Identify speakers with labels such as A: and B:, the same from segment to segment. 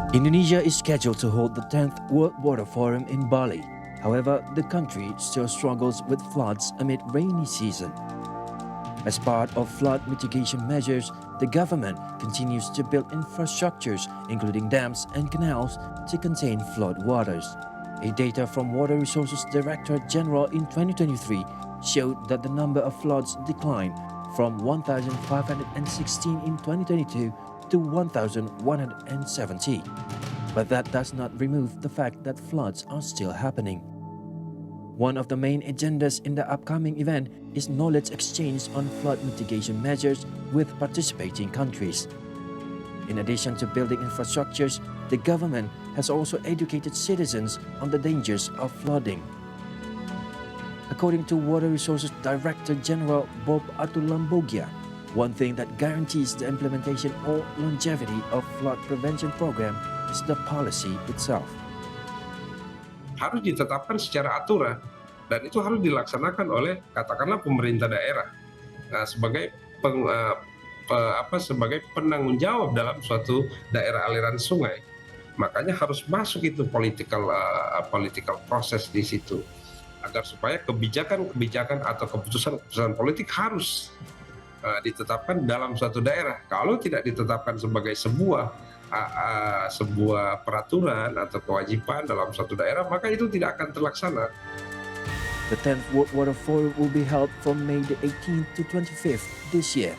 A: Indonesia is scheduled to hold the 10th World Water Forum in Bali. However, the country still struggles with floods amid rainy season. As part of flood mitigation measures, the government continues to build infrastructures, including dams and canals, to contain flood waters. A data from Water Resources Director General in 2023 showed that the number of floods declined from 1,516 in 2022 to 1,170. But that does not remove the fact that floods are still happening. One of the main agendas in the upcoming event is knowledge exchange on flood mitigation measures with participating countries. In addition to building infrastructures, the government has also educated citizens on the dangers of flooding. According to Water Resources Director General Bob Atulambogia, one thing that guarantees the implementation or longevity of flood prevention program is the policy itself.
B: Harus ditetapkan secara aturan dan itu harus dilaksanakan oleh katakanlah pemerintah daerah sebagai sebagai penanggung jawab dalam suatu daerah aliran sungai. Makanya harus masuk itu political proses di situ agar supaya kebijakan atau keputusan politik harus ditetapkan dalam suatu daerah. Kalau tidak ditetapkan sebagai sebuah peraturan atau kewajiban dalam suatu daerah, maka itu tidak akan terlaksana.
A: The 10th World Water Forum will be held from May the 18th to 25th this year.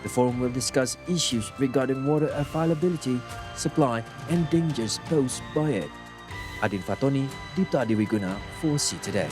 A: The forum will discuss issues regarding water availability, supply, and dangers posed by it. Adin Fatoni, Dipta Adiwiguna, 4C Today.